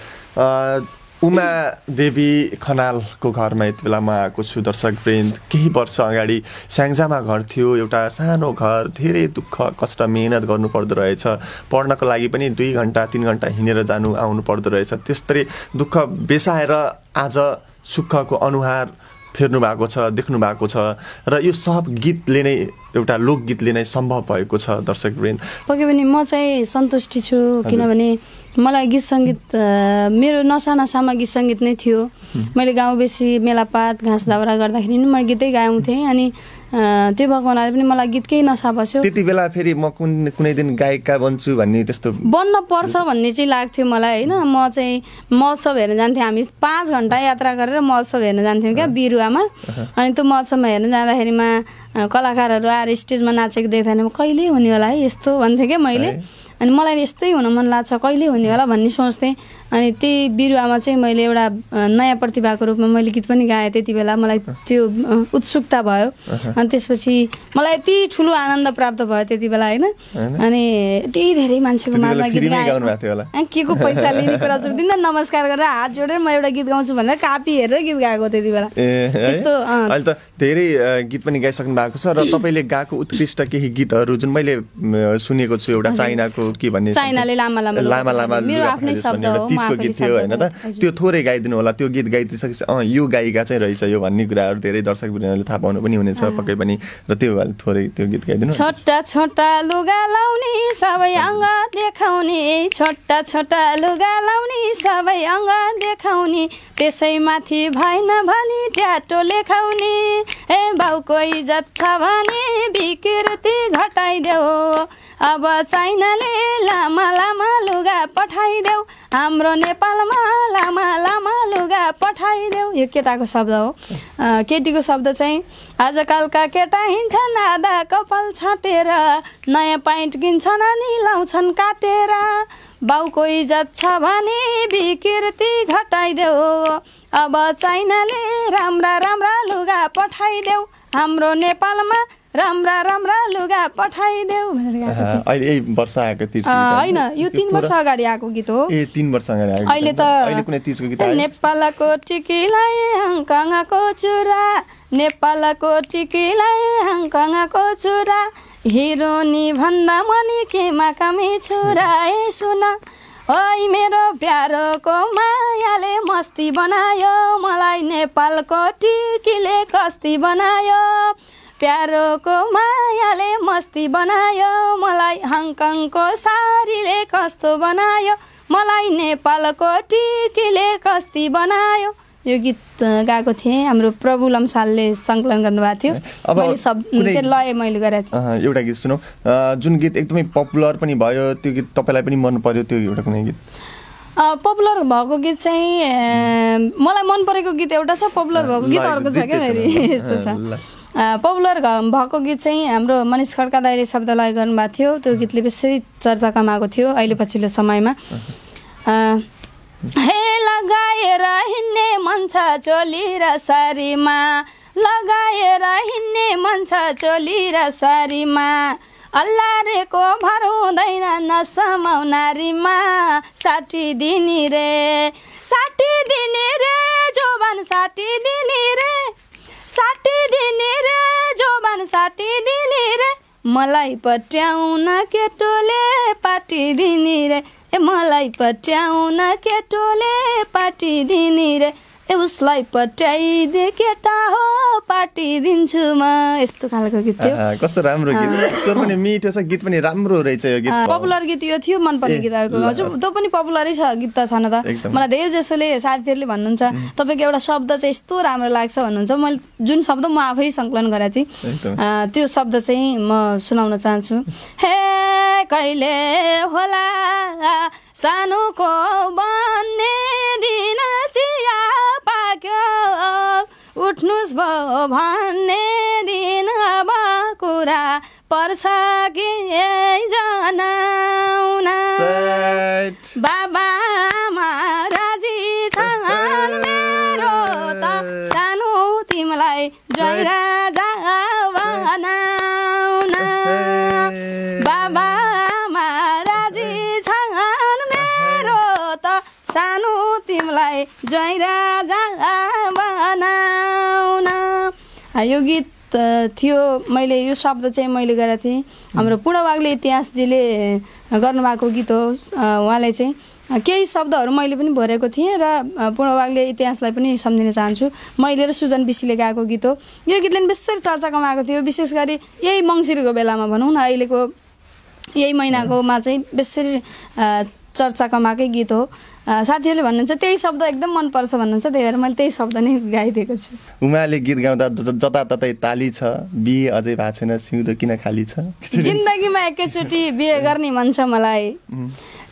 उमा देवी खनालको घरमा यति बेला म आएको छु दर्शक बेन केही वर्ष अगाडि स्याङ्जामा घर थियो एउटा सानो घर धेरै दुःख कष्ट मेहनत गर्नु पर्दो रहेछ पढ्नको लागि पनि 2 घण्टा 3 घण्टा हिँडेर जानु आउनु पर्दो रहेछ त्यस्तै दुःख बेसाएर आज सुखको अनुहार फेर्नु भएको छ देख्नु भएको छ र यो सब गीतले नै एउटा लोकगीतले नै सम्भव भएको छ दर्शक वृन्द पक्कै पनि म चाहिँ सन्तुष्टि छु किनभने मलाई गीत सङ्गीत मेरो नसामा गीत सङ्गीत नै थियो मैले गाउँ बेसी मेलापात घाँस दाउरा गर्दाखेरि नि म गीतै गाउँथेँ अनि त्यो भएको हुनाले पनि मलाई गीतकै नसा बस्यो त्यति बेला फेरि म कुनै दिन गायिका बन्छु भन्ने त्यस्तो बन्न पर्छ भन्ने चाहिँ लाग्थ्यो मलाई होइन म चाहिँ महोत्सव हेर्न जान्थेँ हामी 5 घण्टा यात्रा गरेर महोत्सव हेर्न जान्थ्यौँ क्या बिरुवामा अनि त्यो महोत्सवमा हेर्न जाँदाखेरिमा कलाकारहरू आएर स्टेजमा नाचेको देख्दा म कहिले हुने होला है यस्तो भन्थेँ क्या मैले अनि मलाई यस्तै हुन मन लाग्छ कहिले हुने होला भन्ने सोच्थेँ अनि त्यही बिरुवामा चाहिँ मैले एउटा नयाँ प्रतिभाको रूपमा मैले गीत पनि गाएँ त्यति बेला मलाई त्यो उत्सुकता भयो अनि त्यसपछि मलाई यति ठुलो आनन्द प्राप्त भयो त्यति बेला होइन अनि यति धेरै मान्छेको माझमा गीत गाएँ के को पैसा लिने कुरा छोड्दिनँ नमस्कार गरेर हात जोडेर म एउटा गीत गाउँछु भनेर कापी हेरेर गीत गाएको त्यति बेला यस्तो अहिले त धेरै गीत पनि गाइसक्नु भएको छ र तपाईँले गाएको उत्कृष्ट केही गीतहरू जुन मैले सुनेको छु एउटा चाइनाको के भन्ने चाइनाले लामा मेरो आफ्नै शब्द हो तीजको गीत थियो होइन त त्यो थोरै गाइदिनु होला त्यो गीत गाइदिसकेपछि यो गायिका चाहिँ रहेछ यो भन्ने कुराहरू धेरै दर्शकवृन्दले थाहा पाउनु पनि हुनेछ पक्कै पनि र त्यो थोरै त्यो गीत गाइदिनु छोटा छोटा लुगा लाउने सबै अङ्ग देखाउने छोटा छोटा लुगा लाउने सबै अङ्ग देखाउने त्यसैमाथि भएन भने ट्याटो लेखाउने ए बाउको इज्जत छ भने विकृति घटाइदेऊ अब चाइनाले लामा लामा लुगा पठाइदेऊ हाम्रो नेपालमा लामा लामा लुगा पठाइदेऊ यो केटाको शब्द हो केटीको शब्द चाहिँ आजकलका केटा हिँड्छन् आधा कपाल छाटेर नयाँ प्यान्ट किन्छन् अनि लाउँछन् काटेर बाउको इज्जत छ भने विकृति घटाइदेऊ अब चाइनाले राम्रा राम्रा लुगा पठाइदेऊ हाम्रो नेपालमा राम्रा राम्रा लुगा पठाइदेऊ भनेर गाएको थियो अहिले यही वर्ष आएको तीज होइन यो 3 वर्ष अगाडि आएको गीत हो ए 3 वर्ष अगाडि आएको अहिले त अहिले कुनै तीजको गीत आयो नेपालको टिकीलाई हङकङको चुरा नेपालको टिकीलाई हङकङको चुरा हिरोनी भन्दा मनी केमा कमी छोरा ए सुन ओइ मेरो प्यारोको मायाले मस्ती बनायो मलाई नेपालको टिकीले कस्ती बनायो प्यारोको मायाले मस्ती बनायो मलाई हङकङको सारीले कस्तो बनायो मलाई नेपालको टिकीले कस्ती बनायो यो गीत गाएको थिएँ। हाम्रो प्रभु लम्सालले सङ्कलन गर्नुभएको थियो। मैले सब लय मैले गरेको थिएँ। एउटा गीत सुनौ जुन गीत एकदमै पपुलर पनि भयो, त्यो गीत तपाईँलाई पनि मन पर्यो, त्यो एउटा कुनै गीत? पपुलर भएको गीत चाहिँ मलाई मन परेको गीत एउटा छ, पपुलर भएको गीत अर्को छ क्या फेरि यस्तो छ। पपुलर भएको गीत चाहिँ हाम्रो मनिष खड्का दाइले शब्द लय गर्नुभएको थियो। त्यो गीतले बेसरी चर्चा कमाएको थियो अहिले पछिल्लो समयमा। हे लगाएर हिँड्ने मन छ चोली र सारीमा, लगाएर हिँड्ने मन छ चोली र सारीमा, अल्लारेको भर हुँदैन नसमाउ नारीमा, 60 दिनी रे 60 दिनी रे जोबान 60 दिनी रे 60 दिनी रे जोबान 60 दिनी रे, मलाई पट्याउन केटोले पाटी दिनी रे, ए मलाई पट्याउन केटोले पाटी दिनी रे, ए उसलाई पट्याइदे केटा हो पाटी दिन्छु म। यस्तो खालको गीत थियो। कस्तो राम्रो गीत, स्वर पनि मिठो छ, गीत पनि राम्रो रहेछ यो गीत। पपुलर गीत यो थियो, मनपर्ने गीतहरूको हजुर त्यो पनि पपुलरै छ गीत त छन त। मलाई धेरै जसोले साथीहरूले भन्नुहुन्छ तपाईँको एउटा शब्द चाहिँ यस्तो राम्रो लाग्छ भन्नुहुन्छ। मैले जुन शब्द म आफै सङ्कलन गरेको थिएँ त्यो शब्द चाहिँ म सुनाउन चाहन्छु। हे कहिले होला सानोको बन्ने दिन चिया पाक्यो, उठ्नुस् भयो भन्ने दिन अब कुरा पर्छ कि जनाउन, बाबा आमा राजी छन् मेरो त सानो तिमीलाई जय राजा बनाउन, बाबा आमा राजी छन् मेरो त सानो तिमीलाई जय राजा बनाउन। यो गीत थियो। मैले यो शब्द चाहिँ मैले गरेको थिएँ। हाम्रो पूर्णवागले इतिहासजीले गर्नुभएको गीत हो। उहाँले चाहिँ केही शब्दहरू मैले पनि भरेको थिएँ र पूर्णवागले इतिहासलाई पनि सम्झिन चाहन्छु। मैले र सुजन विशीले गाएको गीत हो। यो गीतले पनि बेसरी चर्चा कमाएको थियो, विशेष गरी यही मङ्सिरको बेलामा भनौँ न, अहिलेको यही महिनाकोमा चाहिँ बेसरी चर्चा कमाएकै गीत हो। साथीहरूले भन्नुहुन्छ त्यही शब्द एकदम मनपर्छ भन्नुहुन्छ, त्यही भएर मैले त्यही शब्द नै गाइदिएको छु। उमाले गीत गाउँदा जताततै ताली छ, बिहे अझै भएको छैन, सिउँदो किन खाली छ, जिन्दगीमा एकैचोटि बिहे गर्ने मन छ मलाई,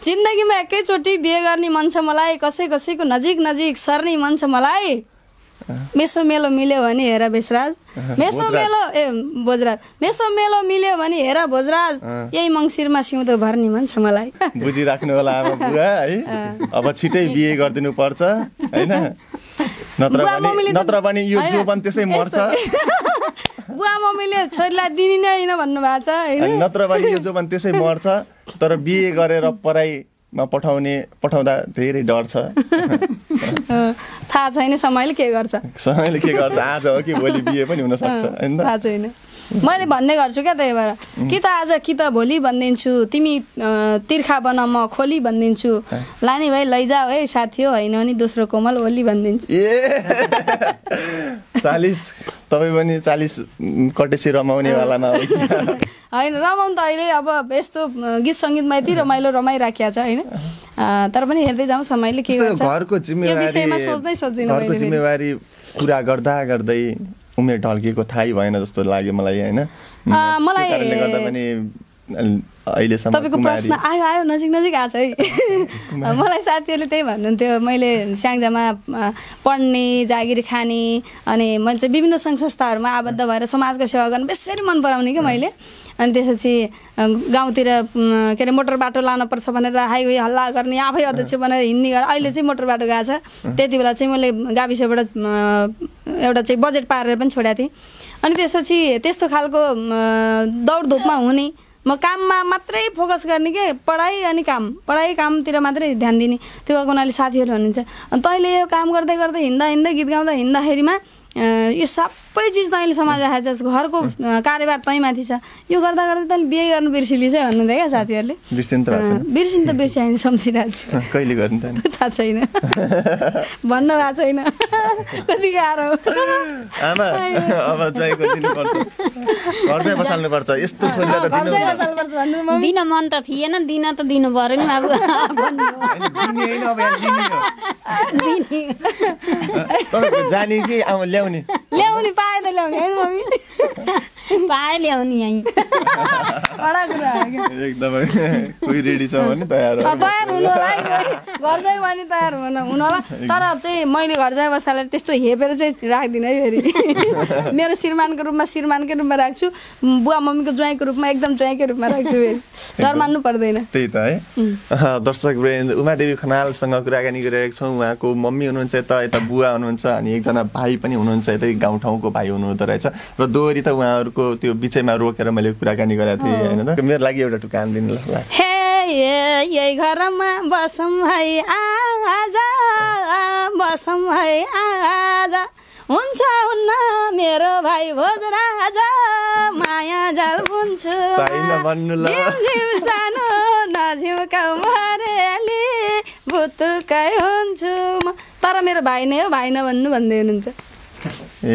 जिन्दगीमा एकैचोटि बिहे गर्ने मन छ मलाई, कसै कसैको नजिक नजिक सर्ने मन छ मलाई, मेसो मेलो मिल्यो भने हेर बेसराज, मेसो मेलो भोजराज, मेसो मेलो मिल्यो भने हेर भोजराज, यही मङ्सिरमा सिउँदो भर्ने मन छ मलाई। बुझिराख्नु होला आमा बुवा है, अब छिटै बिहे गरिदिनु पर्छ हैन, नत्र पनि यो जीवन त्यसै मर्छ। बुवा मम्मीले छोरीलाई दिने नै होइन भन्नुभएको छ हैन, नत्र पनि यो जीवन त्यसै मर्छ। तर बिहे गरेर पढाइमा पठाउँदा धेरै डर छ। थाहा छैन समयले के गर्छ, समयले के गर्छ, आज हो कि भोलि बिहे पनि हुन सक्छ हैन, थाहा छैन। मैले भन्ने गर्छु क्या, त्यही भएर कि त आज कि त भोलि भनिदिन्छु, तिमी तिर्खा बन म खोली भनिदिन्छु, लाने भाइ लैजाऊ है साथी हो, होइन भने दोस्रो कोमल ओली भनिदिन्छु। ए 40 तपाईँ पनि 40 कटेसी रमाउनेवालामा हो कि होइन? रमाउनु त अहिले अब यस्तो गीत सङ्गीतमा यति रमाइलो रमाइराखेको छ होइन, तर पनि हेर्दै जाउँ समयले के गर्छ। घरको जिम्मेवारी पुरा गर्दा गर्दै उमेर ढल्किएको थाहै भएन जस्तो लाग्यो मलाई होइन। मलाई गर्दा पनि अहिलेसम्म तपाईँको प्रश्न आयो नजिक नजिक आएको छ है। मलाई साथीहरूले त्यही भन्नुहुन्थ्यो, मैले स्याङ्जामा पढ्ने, जागिर खाने, अनि मैले चाहिँ विभिन्न सङ्घ संस्थाहरूमा आबद्ध भएर समाजको सेवा गर्न बेसरी मन पराउने क्या मैले। अनि त्यसपछि गाउँतिर के अरे मोटर बाटो लानुपर्छ भनेर हाइवे हल्ला गर्ने, आफै अध्यक्ष भनेर हिँड्ने गरेर अहिले चाहिँ मोटर बाटो गएको छ। त्यति बेला चाहिँ मैले गाविसबाट एउटा चाहिँ बजेट पारेर पनि छोडेको थिएँ। अनि त्यसपछि त्यस्तो खालको दौडधुपमा हुने, म काममा मात्रै फोकस गर्ने के, पढाइ अनि पढाइ कामतिर मात्रै ध्यान दिने। त्यो भएको हुनाले साथीहरू भन्नुहुन्छ तैँले यो काम गर्दै गर्दै हिँड्दा गीत गाउँदा हिँड्दाखेरिमा यो सबै चिज तैँले सम्हालिरहेको छ, घरको कार्यभार तैँमाथि छ, यो गर्दा गर्दै तैँले बिहे गर्नु बिर्सिलिस् है भन्नुहुँदै क्या साथीहरूले। बिर्सिन त बिर्सिहाल्ने सम्झिरहेको छु, कहिले गर्नु त थाहा छैन, भन्न भएको छैन, कति गाह्रो। आमा अब चाहिएको दिनुपर्छ, घरमै बसाल्नुपर्छ, यस्तो छोरीलाई त दिन मन त थिएन, दिन त दिनु पर्यो नि अब। तपाईँ जाने कि ल्याउने ल्याउने पाए त ल्याउने होइन मम्मी पाए ल्याउने यहीँ कडा कुरा हो क्या एकदमै कोही रेडी छ भने तयार हो तयार हुनु होला है घर जाइ भने तयार हुनु होला तर चाहिँ मैले घर जाइ बसालेर त्यस्तो हेपेर चाहिँ राख्दिनँ है फेरि मेरो श्रीमानको रूपमा श्रीमानकै रूपमा राख्छु बुवा मम्मीको ज्वाइँको रूपमा एकदम ज्वाइँकै रूपमा राख्छु फेरि डर मान्नु पर्दैन त्यही त है दर्शक वृन्द उमादेवी खनालसँग कुराकानी गरिरहेको छौँ उहाँको मम्मी हुनुहुन्छ यता बुवा हुनुहुन्छ अनि एकजना भाइ पनि हुनुहुन्छ यतै गाउँठाउँको भाइ हुनुहुँदो रहेछ र दोहोरी त उहाँहरूको त्यो बिचैमा रोकेर मैले कुराकानी गरेको थिएँ होइन त मेरो लागि एउटा टुकान दिनु ल हे यही घरमा बसौँ है आजा बसौँ है आजा हुन्छ हुन्न मेरो भाइ भोजराजा माया जाल बुन्छु झिम सानो नझिम्काउ मरेली बुतुकै हुन्छु म तर मेरो भाइ नै हो भाइ नभन्नु भन्दै हुनुहुन्छ ए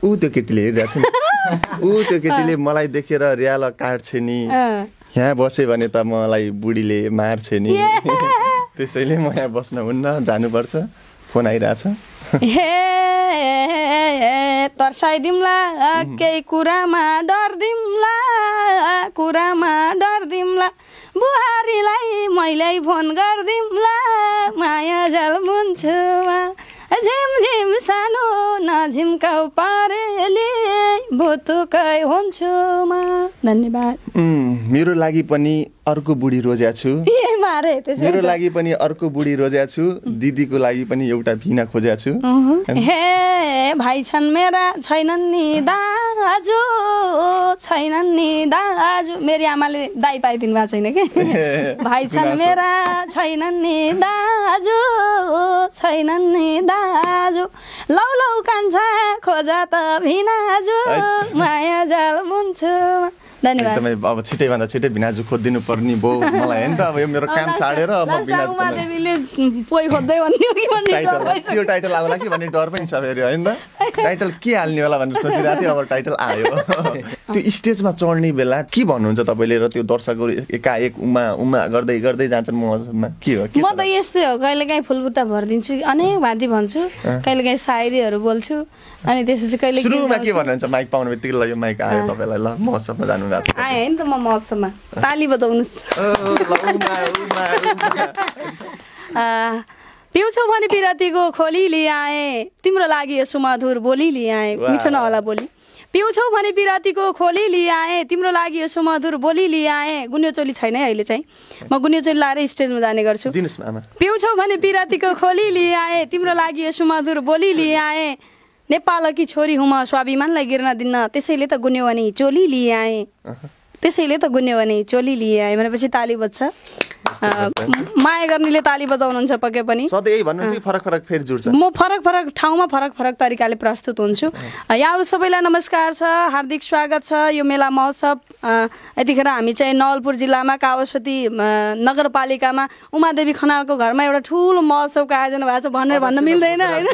ऊ त्यो केटीले हेरिरहेको छ नि ऊ त्यो केटीले मलाई देखेर रियाल काट्छ नि यहाँ बसेँ भने त मलाई बुढीले मार्छ नि त्यसैले म यहाँ बस्न हुन्न जानुपर्छ फोन आइरहेछ हे तर्साइदिउँला केही कुरामा डर्दिउँला बुहारीलाई मैले फोन गरिदिउँला माया जाल बुन्छुमा झिम सानो नझिम्काउ परेली भुतुकै हुन्छु म धन्यवाद मेरो लागि पनि अर्को बुढी रोज्या छु मेरो लागि पनि अर्को बुढी रोज्या छु दिदीको लागि पनि एउटा भिना खोज्या छु हे भाइ छन् मेरा छैनन् नि दाजु मेरो आमाले दाइ पाइदिनु भएको छैन कि भाइ छन् मेरा छैनन् नि दाजु लौ कान्छा खोजा त भिनाजु माया जाल बुन्छु धन्यवाद एकदमै अब छिटैभन्दा छिटै भिनाजु खोजिदिनु पर्ने भयो मलाई हैन त अब यो मेरो काम छाडेर अब भिनाजु उमादेवीले पोइ खोज्दै भन्ने हो कि भन्ने यो टाइटल आउला कि भन्ने डर पनि छ फेरि हैन त टाइटल के हाल्ने होला भनेर सोचिरहेको थिएँ अब टाइटल आयो त्यो स्टेजमा चढ्ने बेला के भन्नुहुन्छ तपाईँले र त्यो दर्शकहरू एकाएक उमा गर्दै जान्छन् ममा के हो म त यस्तै हो कहिलेकाहीँ फुलबुट्टा भरिदिन्छु अनेक भाँति भन्छु कहिलेकाहीँ सायरीहरू बोल्छु अनि त्यसपछि कहिले सुरुमा के भन्नुहुन्छ माइक पाउनु बित्तिकै ल यो माइक आयो तपाईँलाई ल महोत्सवमा जानु भएको छ आएँ नि त म महोत्सवमा ताली बजाउनुहोस् पिउँछौ भने पिरातीको खोली लिआए तिम्रो लागि यसो मधुर बोली लिआए मिठो नहोला बोली पिउँछौ भने पिरातीको खोली लिआए तिम्रो लागि यसो मधुर बोली लिआए गुन्यो चोली छैन है अहिले चाहिँ म गुन्यो चोली लाएर स्टेजमा जाने गर्छु पिउँछौ भने पिरातीको खोली लिआए तिम्रो लागि यसो मधुर बोली लिआए नेपालकी छोरी हुम स्वाभिमानलाई गिर्न दिन्न त्यसैले त गुन्यो भने चोली लिआए भनेपछि ताली बज्छ माया गर्नेले ताली बजाउनुहुन्छ पक्कै पनि सधैँ भन्नुहुन्छ फरक फेरि जुड्छ म फरक ठाउँमा फरक तरिकाले प्रस्तुत हुन्छु यहाँहरू सबैलाई नमस्कार छ हार्दिक स्वागत छ यो मेला महोत्सव यतिखेर हामी चाहिँ नवलपुर जिल्लामा कावस्वती नगरपालिकामा उमादेवी खनालको घरमा एउटा ठुलो महोत्सवको आयोजना भएको छ भनेर भन्न मिल्दैन होइन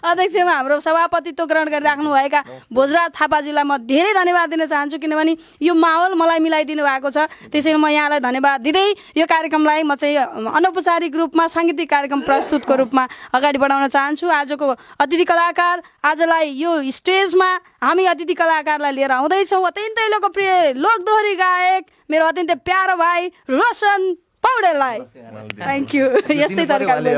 अध्यक्षमा हाम्रो सभापतित्व ग्रहण गरिराख्नुभएका भोजराज थापाजीलाई म धेरै धन्यवाद दिन चाहन्छु किनभने यो माहौल मलाई मिलाइदिनु भएको छ त्यसैले म यहाँलाई धन्यवाद दिँदै यो कार्यक्रमलाई म चाहिँ अनौपचारिक रूपमा साङ्गीतिक कार्यक्रम प्रस्तुतको रूपमा अगाडि बढाउन चाहन्छु आजको अतिथि कलाकार आजलाई यो स्टेजमा हामी अतिथि कलाकारलाई लिएर आउँदैछौँ अत्यन्तै लोकप्रिय लोकदोहोरी गायक मेरो अत्यन्तै प्यारो भाइ रोशन पौडेललाई थ्याङ्क यू यस्तै तरिकाले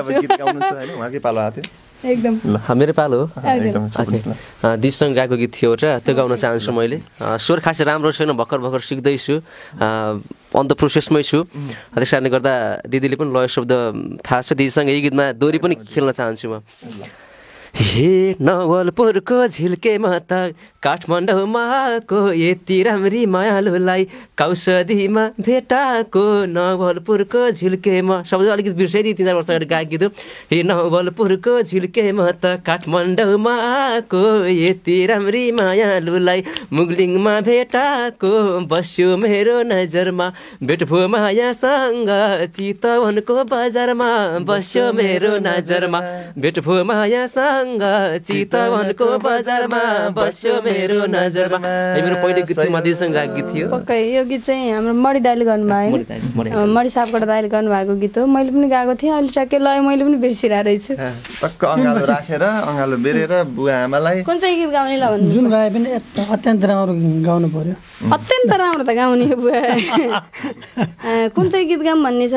एकदम मेरो पालो दिदीसँग गाएको गीत थियो एउटा त्यो गाउन चाहन्छु मैले स्वर खासै राम्रो छैन भर्खर सिक्दैछु अन द प्रोसेसमै छु त्यस कारणले गर्दा दिदीले पनि लय शब्द थाहा छ दिदीसँग यही गीतमा दोहोरी पनि खेल्न चाहन्छु म हे नवलपुरको झिल्केमा त काठमाडौँमा को यति राम्री मायालुलाई कौसदीमा भेटाको नवलपुरको झिल्केमा शब्द अलिकति बिर्साइदिए 3-4 वर्ष अगाडि गाएको गीत हो हे नवलपुरको झिल्केमा त काठमाडौँमा को यति राम्री मायालुलाई मुगलिङमा भेटाको बस्यो मेरो नजरमा भेटभो मायासँग चितवनको बजारमा बस्यो मेरो नजरमा भेटभो मायासँग सँग चितवनको बजारमा बस्यो मेरो नजरमा मेरो पहिलो गीत थियो मधेससँग गाएको गीत थियो पक्कै यो गीत चाहिँ हाम्रो मणि दाइले गर्नुभयो मणि सापकोटा दाइले गर्नुभएको गीत हो मैले पनि गाएको थिएँ अहिले ट्याक्कै लय मैले पनि बिर्सिरहेको रहेछु टक्क अँगालो राखेर अँगालो बेरेर बुवा आमालाई कुन चाहिँ गीत गाउने ल भन्नु जुन गाए पनि अत्यन्त राम्रो गाउनु पर्यो अत्यन्त राम्रो त गाउने बुवा कुन चाहिँ गीत गाऊँ भन्ने छ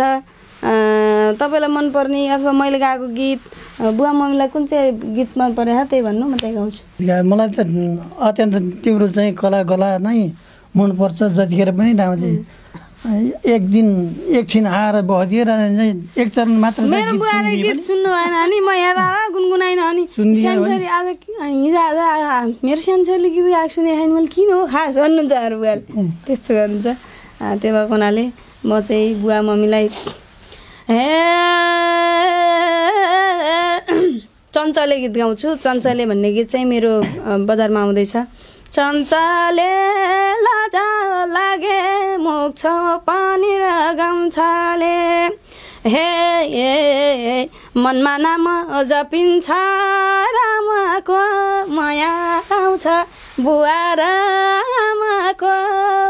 तपाईँलाई मनपर्ने अथवा मैले गाएको गीत बुवा मम्मीलाई कुन चाहिँ गीत मन परेको त्यही भन्नु म त्यही गाउँछु मलाई त अत्यन्त तिम्रो चाहिँ कला नै मनपर्छ जतिखेर पनि चाहिँ एक दिन एकछिन आएर बसिदिएर चाहिँ एक चरण मात्र मेरो बुवाले गीत सुन्नु भएन अनि म यहाँ गुनगुनाइन अनि सानो छोरी आज हिजो आज मेरो सानो छोरीले गीत गाएको सुने खाएन मैले किन हो खास भन्नुहुन्छ अरू बुवाले त्यस्तो गर्नुहुन्छ त्यो भएको हुनाले म चाहिँ बुवा मम्मीलाई चञ्चले गीत गाउँछु चञ्चले भन्ने गीत चाहिँ मेरो बजारमा आउँदैछ चञ्चले लाजा लागे मुख छ पानी र गम्छाले हे मनमा नाम जपिन्छ रामको माया आउँछ बुवा रामको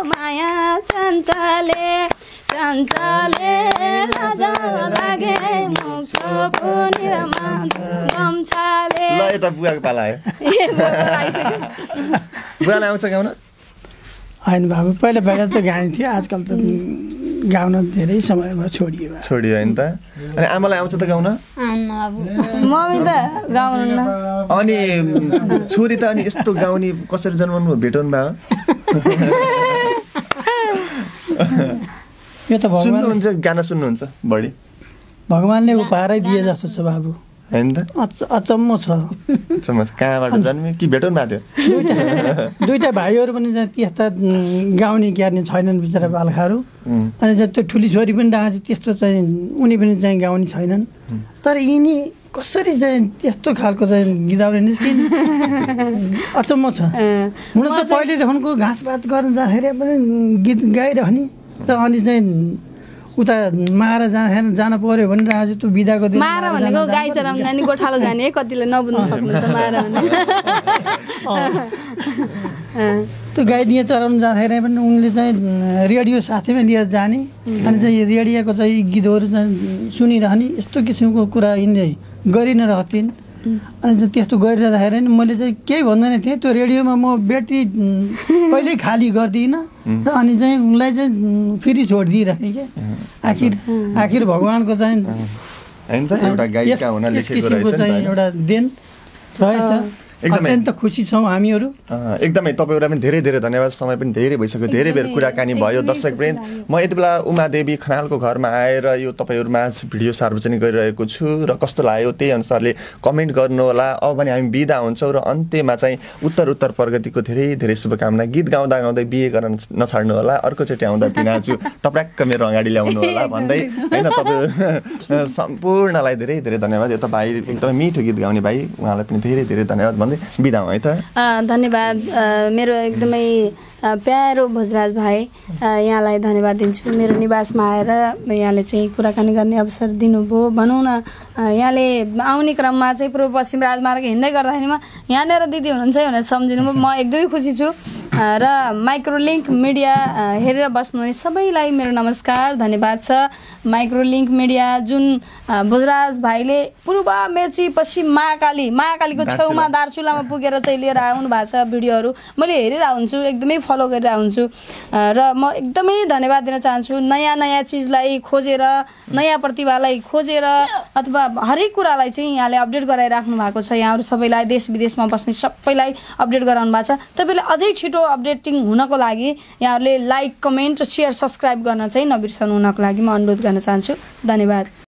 माया चञ्चले लाजा लागे मुख छ पानी र गम्छाले ल यता बुवाको पाला आयो बुवालाई आउँछ गाउन होइन बाबु पहिला त गाइन्थ्यो आजकल त गाउन धेरै समय भयो छोडियो होइन त अनि आमालाई आउँछ त गाउन मम्मी त गाउनु अनि छोरी त अनि यस्तो गाउने कसरी जन्माउनु भेटाउनु भयो यो त सुन्नुहुन्छ गाना सुन्नुहुन्छ बढी भगवानले उपहारै दिए जस्तो छ बाबु होइन त अचम्म छ कहाँबाट जन्मियो कि भेटाउनु भएको थियो दुईटा भाइहरू पनि त्यस्ता गाउने क्यार्ने छैनन् बिचरा बालखाहरू अनि त्यो ठुली छोरी पनि राखेको छ त्यस्तो चाहिँ उनी पनि चाहिँ गाउने छैनन् तर यिनी कसरी चाहिँ त्यस्तो खालको चाहिँ गीत गाउने निस्किन् अचम्म छ हुन त पहिलेदेखिको घाँसपात गर्न जाँदाखेरि पनि गीत गाइरहने र अनि चाहिँ उता मारा जान पर्यो भने आज त्यो बिदाको दिन मारा भनेको गाई चराउन जाने गोठालो जाने कतिले नबुझ्न सक्नुहुन्छ मारा भने त्यो गाई दिए चराउन जाँदाखेरि पनि उनले चाहिँ रेडियो साथैमा लिएर जाने अनि चाहिँ रेडियोको चाहिँ गीतहरू चाहिँ सुनिरहने यस्तो किसिमको कुरा यिनले गरि नै रहथिन् अनि चाहिँ त्यस्तो गरिरहँदाखेरि नि मैले चाहिँ केही भन्दैन थिएँ त्यो रेडियोमा म ब्याट्री कहिल्यै खाली गर्दिनँ र अनि चाहिँ उनलाई चाहिँ फेरि छोडिदिइराखेँ क्या आखिर भगवान्को चाहिँ यस किसिमको चाहिँ एउटा देन रहेछ अत्यन्त खुसी छौँ हामीहरू एकदमै तपाईँहरूलाई पनि धेरै धेरै धन्यवाद समय पनि धेरै भइसक्यो धेरै बेर कुराकानी भयो दर्शकवृन्द म यति बेला उमादेवी खनालको घरमा आएर यो तपाईँहरूमाझ भिडियो सार्वजनिक गरिरहेको छु र कस्तो लाग्यो त्यही अनुसारले कमेन्ट गर्नुहोला अब भने हामी बिदा हुन्छौँ र अन्त्यमा चाहिँ उत्तर प्रगतिको धेरै धेरै शुभकामना गीत गाउँदा गाउँदै बिहे गर्न नछाड्नु होला अर्कोचोटि आउँदा पिनाजु टप्राक्क मेरो अगाडि ल्याउनु होला भन्दै होइन तपाईँ सम्पूर्णलाई धेरै धेरै धन्यवाद यो त भाइ एकदमै मिठो गीत गाउने भाइ उहाँलाई पनि धेरै धेरै धन्यवाद बिदा है त धन्यवाद मेरो एकदमै प्यारो भोजराज भाइ यहाँलाई धन्यवाद दिन्छु मेरो निवासमा आएर यहाँले चाहिँ कुराकानी गर्ने अवसर दिनुभयो भनौँ न यहाँले आउने क्रममा चाहिँ पूर्व पश्चिम राजमार्ग हिँड्दै गर्दाखेरिमा यहाँनिर दिदी हुनुहुन्छ भनेर सम्झिनुभयो म एकदमै खुसी छु र माइक्रोलिङ्क मिडिया हेरेर बस्नुहुने सबैलाई मेरो नमस्कार धन्यवाद छ माइक्रोलिङ्क मिडिया जुन भोजराज भाइले पूर्व मेची पश्चिम महाकालीको छेउमा दार्चुलामा पुगेर चाहिँ लिएर आउनु भएको छ भिडियोहरू मैले हेरिरहेको हुन्छु एकदमै फलो गरिरहेको हुन्छु र म एकदमै धन्यवाद दिन चाहन्छु नयाँ चिजलाई खोजेर नयाँ प्रतिभालाई खोजेर अथवा हरेक कुरालाई चाहिँ यहाँले अपडेट गराइराख्नु भएको छ यहाँहरू सबैलाई देश विदेशमा बस्ने सबैलाई अपडेट गराउनु भएको छ तपाईँले अझै छिटो अपडेटिङ हुनको लागि यहाँहरूले लाइक कमेन्ट सेयर सब्सक्राइब गर्न चाहिँ नबिर्सनु हुनको लागि म अनुरोध गर्न चाहन्छु धन्यवाद